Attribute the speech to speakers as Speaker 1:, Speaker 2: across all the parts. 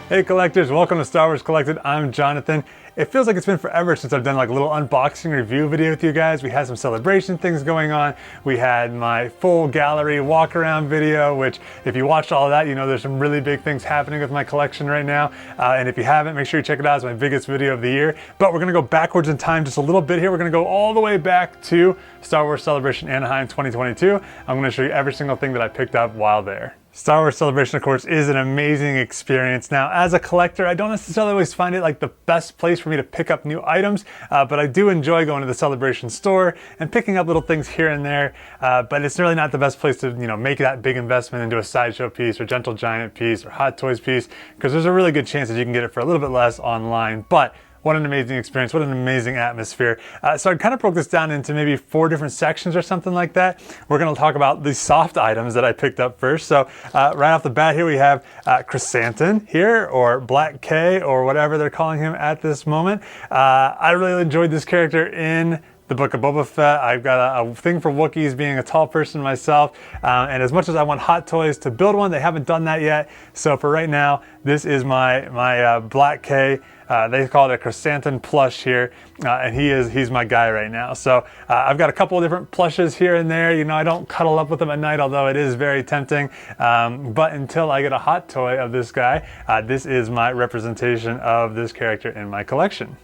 Speaker 1: Hey collectors, welcome to Star Wars Collected. I'm Jonathan. It feels like it's been forever since I've done like a little unboxing review video with you guys. We had some celebration things going on. We had my full gallery walk around video, which if you watched all of that, you know there's some really big things happening with my collection right now. And if you haven't, make sure you check it out. It's my biggest video of the year. But we're gonna go backwards in time just a little bit here. We're gonna go all the way back to Star Wars Celebration Anaheim 2022. I'm gonna show you every single thing that I picked up while there. Star Wars Celebration, of course, is an amazing experience. Now, as a collector, I don't necessarily always find it like the best place for me to pick up new items, but I do enjoy going to the Celebration store and picking up little things here and there, but it's really not the best place to, make that big investment into a sideshow piece or Gentle Giant piece or Hot Toys piece, because there's a really good chance that you can get it for a little bit less online. But what an amazing experience, what an amazing atmosphere. So I kind of broke this down into maybe 4 different sections or something like that. We're gonna talk about the soft items that I picked up first. So right off the bat here we have Chrysanthemum here, or Black K, or whatever they're calling him at this moment. I really enjoyed this character in the Book of Boba Fett. I've got a thing for Wookiees, being a tall person myself, and as much as I want Hot Toys to build one, they haven't done that yet. So for right now, this is my Black K. They call it a Chrysanthemum plush here, and he's my guy right now. So I've got a couple of different plushes here and there. I don't cuddle up with them at night, although it is very tempting. But until I get a hot toy of this guy, this is my representation of this character in my collection.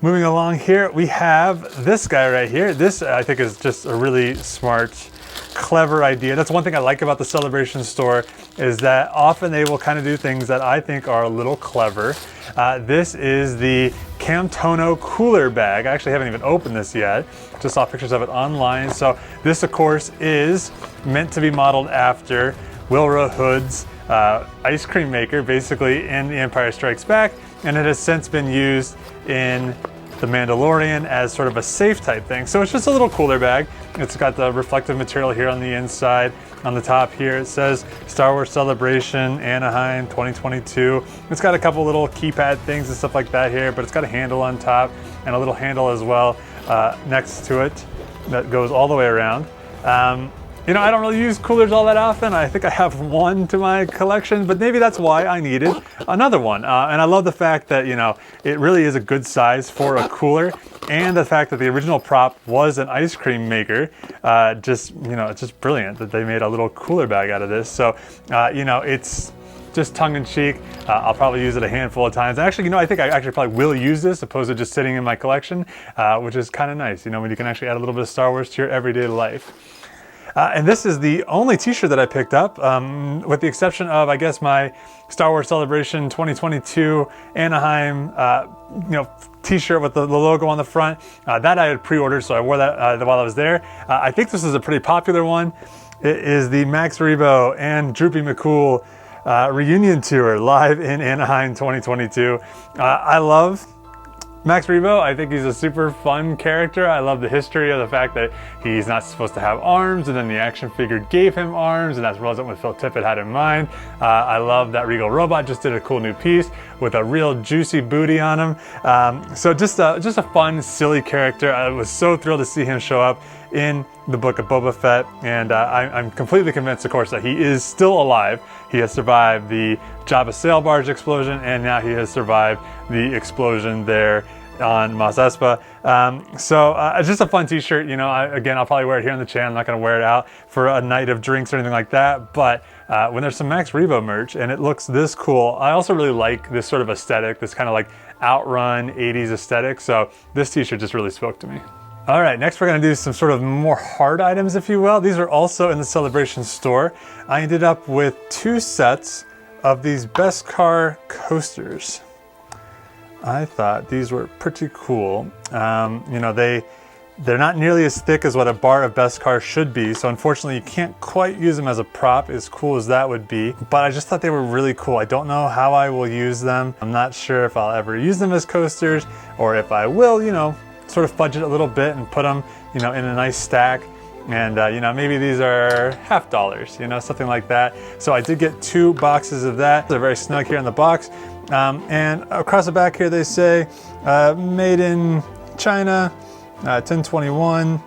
Speaker 1: Moving along here, we have this guy right here. This, I think, is just a really smart, clever idea. That's one thing I like about the Celebration store, is that often they will kind of do things that I think are a little clever. This is the Camtono cooler bag. I actually haven't even opened this yet. Just saw pictures of it online. So this, of course, is meant to be modeled after Wilra Hood's ice cream maker, basically in The Empire Strikes Back, and it has since been used in The Mandalorian as sort of a safe type thing. So it's just a little cooler bag. It's got the reflective material here on the inside. On the top here it says Star Wars Celebration Anaheim 2022. It's got a couple little keypad things and stuff like that here, but it's got a handle on top and a little handle as well next to it that goes all the way around. I don't really use coolers all that often. I think I have one to my collection, but maybe that's why I needed another one. And I love the fact that, it really is a good size for a cooler, and the fact that the original prop was an ice cream maker. It's just brilliant that they made a little cooler bag out of this. So, it's just tongue-in-cheek. I'll probably use it a handful of times. Actually, I think I actually probably will use this opposed to just sitting in my collection, which is kind of nice, when you can actually add a little bit of Star Wars to your everyday life. And this is the only t-shirt that I picked up, with the exception of, I guess, my Star Wars Celebration 2022 Anaheim, t-shirt with the logo on the front. That I had pre-ordered, so I wore that while I was there. I think this is a pretty popular one. It is the Max Rebo and Droopy McCool reunion tour live in Anaheim 2022. I love Max Rebo. I think he's a super fun character. I love the history of the fact that he's not supposed to have arms, and then the action figure gave him arms, and that's what Phil Tippett had in mind. I love that Regal Robot just did a cool new piece with a real juicy booty on him. So just a fun, silly character. I was so thrilled to see him show up in the Book of Boba Fett, and I'm completely convinced, of course, that he is still alive. He has survived the Jabba sail barge explosion, and now he has survived the explosion there on Mos Espa. It's just a fun t-shirt. Again, I'll probably wear it here on the channel. I'm not going to wear it out for a night of drinks or anything like that, but when there's some Max Rebo merch and it looks this cool, I also really like this sort of aesthetic, this kind of like outrun 80s aesthetic. So this t-shirt just really spoke to me. All right, next we're gonna do some sort of more hard items, if you will. These are also in the Celebration store. I ended up with 2 sets of these Beskar coasters. I thought these were pretty cool. They're not nearly as thick as what a bar of Beskar should be, so unfortunately you can't quite use them as a prop, as cool as that would be. But I just thought they were really cool. I don't know how I will use them. I'm not sure if I'll ever use them as coasters, or if I will, sort of fudge it a little bit and put them, in a nice stack. And maybe these are $50, something like that. So I did get 2 boxes of that. They're very snug here in the box. And across the back here they say, made in China, 1021.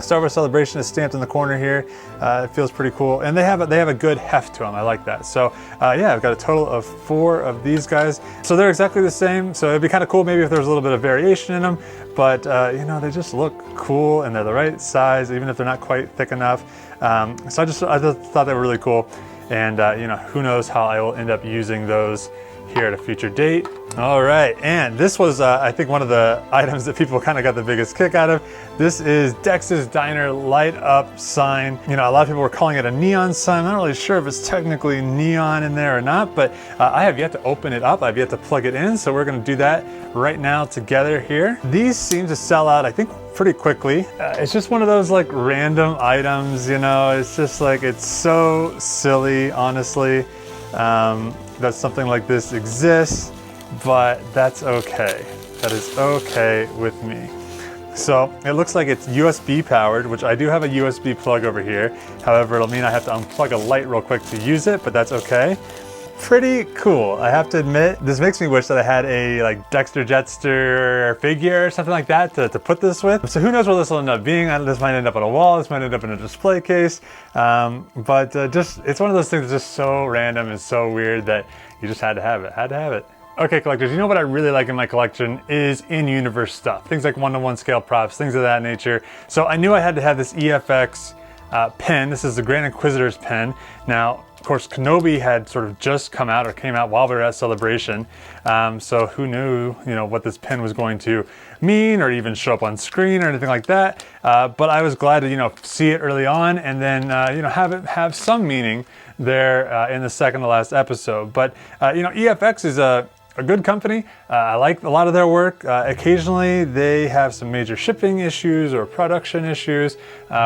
Speaker 1: Star Wars Celebration is stamped in the corner here. It feels pretty cool, and they have a good heft to them. I like that. So yeah, I've got a total of 4 of these guys. So they're exactly the same. So it'd be kind of cool maybe if there was a little bit of variation in them, but you know, they just look cool and they're the right size, even if they're not quite thick enough. So I just thought they were really cool, and you know, who knows how I will end up using those here at a future date. All right, and this was I think one of the items that people kind of got the biggest kick out of. This is Dex's Diner light up sign. You know, a lot of people were calling it a neon sign. I'm not really sure if it's technically neon in there or not, but I have yet to open it up. I've yet to plug it in, so we're gonna do that right now together here. These seem to sell out, I think, pretty quickly. It's just one of those like random items, you know, it's just like, it's so silly, honestly, that something like this exists, but that's okay. That is okay with me. So it looks like it's USB powered, which I do have a USB plug over here. However, it'll mean I have to unplug a light real quick to use it, but that's okay. Pretty cool, I have to admit. This makes me wish that I had a like Dexter Jetster figure or something like that to put this with. So who knows where this will end up being. This might end up on a wall, this might end up in a display case. But just, it's one of those things that's just so random and so weird that you just had to have it, Okay, collectors, you know what I really like in my collection is in-universe stuff. Things like one-to-one scale props, things of that nature. So I knew I had to have this EFX pen. This is the Grand Inquisitor's pen. Now, of course, Kenobi had sort of just come out or came out while we were at Celebration. So who knew, you know, what this pen was going to mean or even show up on screen or anything like that. But I was glad to, you know, see it early on and then, you know, have it have some meaning there in the second to last episode. But, you know, EFX is a good company. I like a lot of their work. Occasionally they have some major shipping issues or production issues,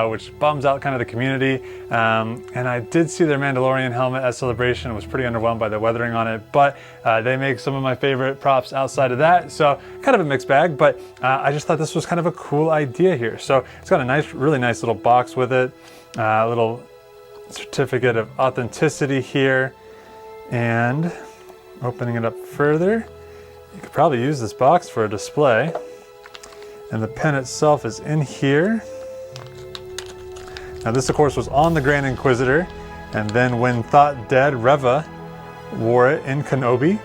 Speaker 1: which bums out kind of the community. And I did see their Mandalorian helmet at Celebration. I was pretty underwhelmed by the weathering on it, but they make some of my favorite props outside of that. So kind of a mixed bag, but I just thought this was kind of a cool idea here. So it's got a nice, really nice little box with it, a little certificate of authenticity here, and opening it up further, you could probably use this box for a display. And the pen itself is in here. Now this of course was on the Grand Inquisitor, and then when thought dead, Reva wore it in Kenobi.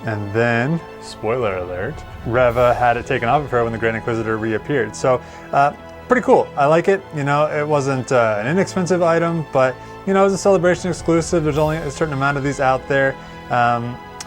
Speaker 1: And then, spoiler alert, Reva had it taken off of her when the Grand Inquisitor reappeared. So pretty cool, I like it. You know, it wasn't an inexpensive item, but you know, it was a Celebration exclusive. There's only a certain amount of these out there.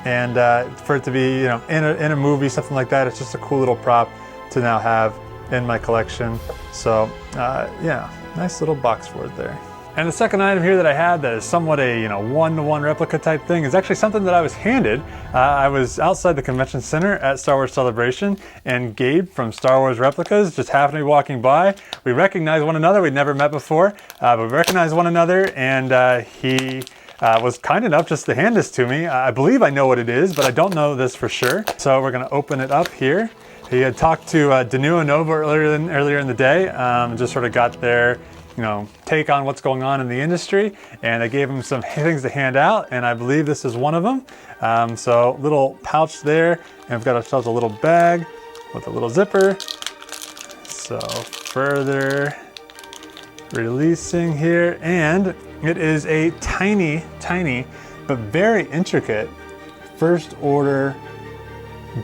Speaker 1: And for it to be, you know, in a movie, something like that, it's just a cool little prop to now have in my collection. So yeah, nice little box for it there. And the second item here that I had that is somewhat a, you know, one-to-one replica type thing is actually something that I was handed. I was outside the convention center at Star Wars Celebration, and Gabe from Star Wars Replicas just happened to be walking by. We recognized one another. We'd never met before, but we recognized one another, and he was kind enough just to hand this to me. I believe I know what it is, but I don't know this for sure. So we're gonna open it up here. He had talked to Danu and Nova earlier in the day, just sort of got their, you know, take on what's going on in the industry, and I gave him some things to hand out, and I believe this is one of them. So little pouch there, and we've got ourselves a little bag with a little zipper. So further releasing here, and it is a tiny, but very intricate first order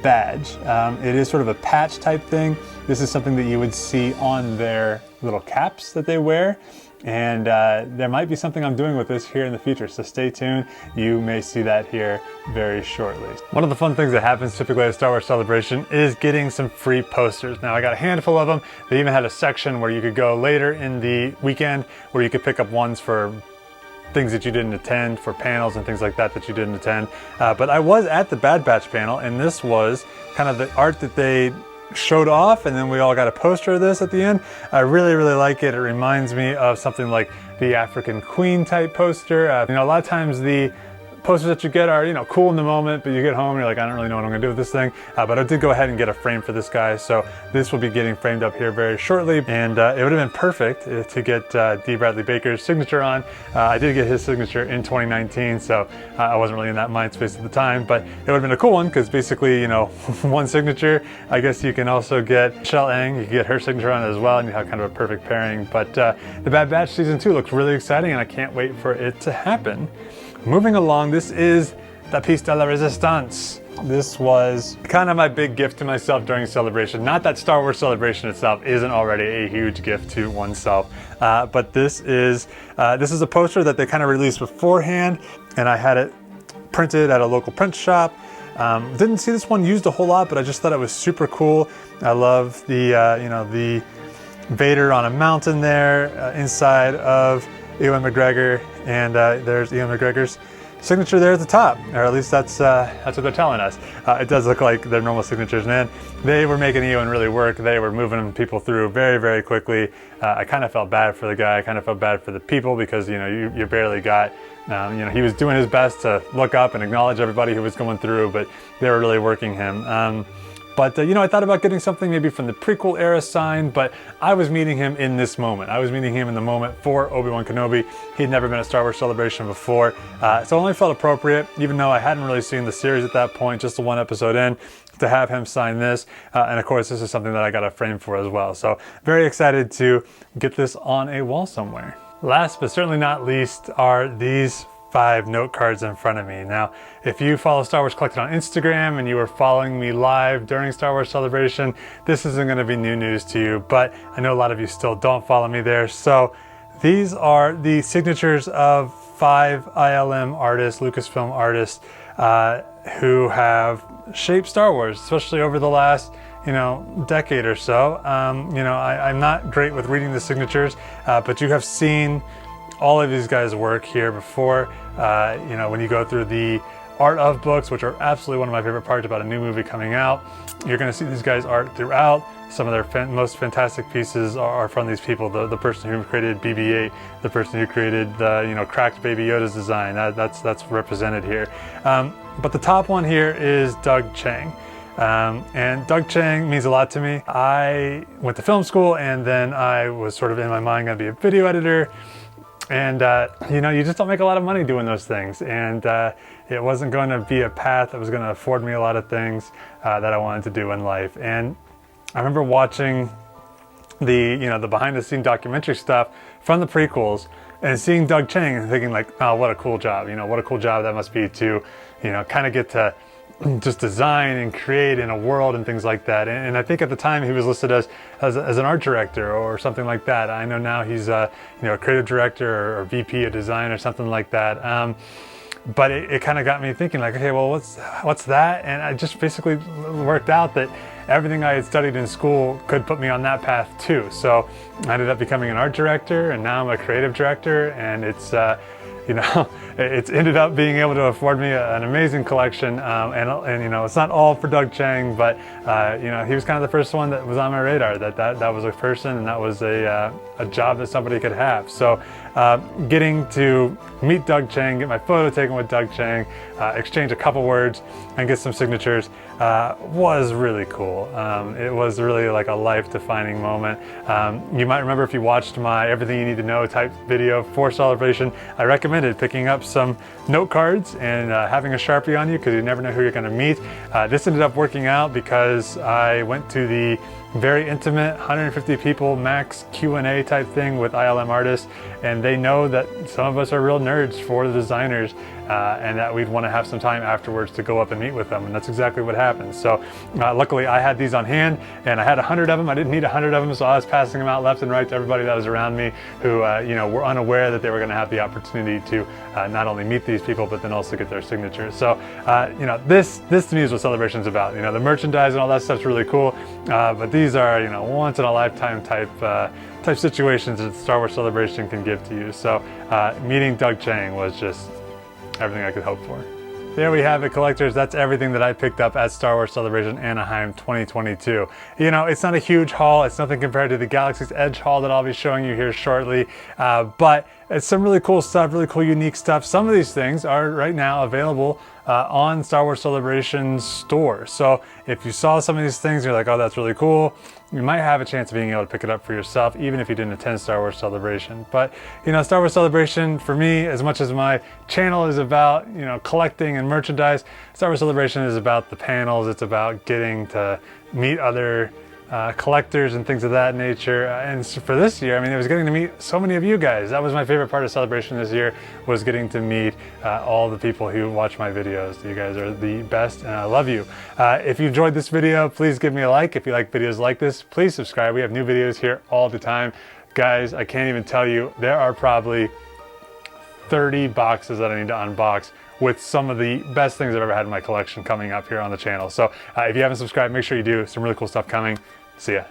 Speaker 1: badge. It is sort of a patch type thing. This is something that you would see on their little caps that they wear. And there might be something I'm doing with this here in the future, so stay tuned. You may see that here very shortly. One of the fun things that happens typically at Star Wars Celebration is getting some free posters. Now I got a handful of them. They even had a section where you could go later in the weekend where you could pick up ones for things that you didn't attend, for panels and things like that that you didn't attend. But I was at the Bad Batch panel, and this was kind of the art that they showed off, and then we all got a poster of this at the end. I really like it. It reminds me of something like the African Queen type poster. You know, a lot of times the posters that you get are, you know, cool in the moment, but you get home and you're like, I don't really know what I'm gonna do with this thing. But I did go ahead and get a frame for this guy. So this will be getting framed up here very shortly. And it would have been perfect to get D. Bradley Baker's signature on. I did get his signature in 2019, so I wasn't really in that mind space at the time, but it would have been a cool one because basically, you know, one signature. I guess you can also get Shell Ang, you can get her signature on it as well, and you have kind of a perfect pairing. But the Bad Batch Season 2 looks really exciting, and I can't wait for it to happen. Moving along, this is the Piece de la Resistance. This was kind of my big gift to myself during Celebration. Not that Star Wars Celebration itself isn't already a huge gift to oneself, but this is a poster that they kind of released beforehand, and I had it printed at a local print shop. Didn't see this one used a whole lot, but I just thought it was super cool. I love the you know, the Vader on a mountain there inside of Ewan McGregor, and there's Ewan McGregor's signature there at the top, or at least that's what they're telling us. It does look like their normal signatures, man. They were making Ewan really work. They were moving people through very, very quickly. I kind of felt bad for the guy. I kind of felt bad for the people because, you know, you barely got, you know, he was doing his best to look up and acknowledge everybody who was going through, but they were really working him. But, you know, I thought about getting something maybe from the prequel era signed, but I was meeting him in this moment. I was meeting him in the moment for Obi-Wan Kenobi. He'd never been at Star Wars Celebration before, so it only felt appropriate, even though I hadn't really seen the series at that point, just the one episode in, to have him sign this. And of course, this is something that I got a frame for as well. So very excited to get this on a wall somewhere. Last but certainly not least are these 5 note cards in front of me. Now, if you follow Star Wars Collected on Instagram and you were following me live during Star Wars Celebration, this isn't going to be new news to you, but I know a lot of you still don't follow me there. So these are the signatures of 5 ILM artists, Lucasfilm artists, who have shaped Star Wars, especially over the last, you know, decade or so. You know, I'm not great with reading the signatures, but you have seen all of these guys' work here before. You know, when you go through the art of books, which are absolutely one of my favorite parts about a new movie coming out, you're going to see these guys' art throughout. Some of their most fantastic pieces are from these people. The person who created BB-8, the person who created the, you know, cracked Baby Yoda's design. That's represented here. But the top one here is Doug Chiang. And Doug Chiang means a lot to me. I went to film school, and then I was sort of in my mind going to be a video editor. And, you know, you just don't make a lot of money doing those things. And it wasn't going to be a path that was going to afford me a lot of things that I wanted to do in life. And I remember watching the, you know, the behind the scene documentary stuff from the prequels and seeing Doug Chiang and thinking like, oh, what a cool job. You know, what a cool job that must be to, you know, kind of get to just design and create in a world and things like that. And I think at the time he was listed as an art director or something like that. I know now he's you know, a creative director or VP of design or something like that. But it kind of got me thinking like, okay, well, what's that? And I just basically worked out that everything I had studied in school could put me on that path too. So I ended up becoming an art director, and now I'm a creative director, and it's you know, it's ended up being able to afford me an amazing collection. And you know, it's not all for Doug Chiang, but you know, he was kind of the first one that was on my radar. That was a person, and that was a job that somebody could have. So getting to meet Doug Chiang, get my photo taken with Doug Chiang, exchange a couple words, and get some signatures was really cool. It was really like a life-defining moment. You might remember if you watched my Everything You Need to Know type video for Celebration, I recommended picking up some note cards and having a Sharpie on you, because you never know who you're going to meet. This ended up working out because I went to the very intimate 150 people max Q&A type thing with ILM artists, and they know that some of us are real nerds for the designers, and that we'd want to have some time afterwards to go up and meet with them, and that's exactly what happened. So luckily I had these on hand, and I had 100 of them. I didn't need 100 of them, so I was passing them out left and right to everybody that was around me who you know, were unaware that they were going to have the opportunity to not only meet these people, but then also get their signatures. So you know, this to me is what Celebration's about. You know, the merchandise and all that stuff's really cool, but these are, you know, once in a lifetime type situations that Star Wars Celebration can give to you. So meeting Doug Chiang was just everything I could hope for. there we have it, collectors. That's everything that I picked up at Star Wars Celebration Anaheim 2022. You know, it's not a huge haul. It's nothing compared to the Galaxy's Edge haul that I'll be showing you here shortly, but it's some really cool stuff, really cool, unique stuff. Some of these things are right now available on Star Wars Celebration's store. So if you saw some of these things, you're like, oh, that's really cool, you might have a chance of being able to pick it up for yourself, even if you didn't attend Star Wars Celebration. But, you know, Star Wars Celebration, for me, as much as my channel is about, you know, collecting and merchandise, Star Wars Celebration is about the panels. It's about getting to meet other collectors and things of that nature. And for this year, I mean, it was getting to meet so many of you guys. That was my favorite part of Celebration this year, was getting to meet all the people who watch my videos. You guys are the best, and I love you. If you enjoyed this video, please give me a like. If you like videos like this, please subscribe. We have new videos here all the time. Guys, I can't even tell you, there are probably 30 boxes that I need to unbox with some of the best things I've ever had in my collection coming up here on the channel. So if you haven't subscribed, make sure you do. Some really cool stuff coming. See ya.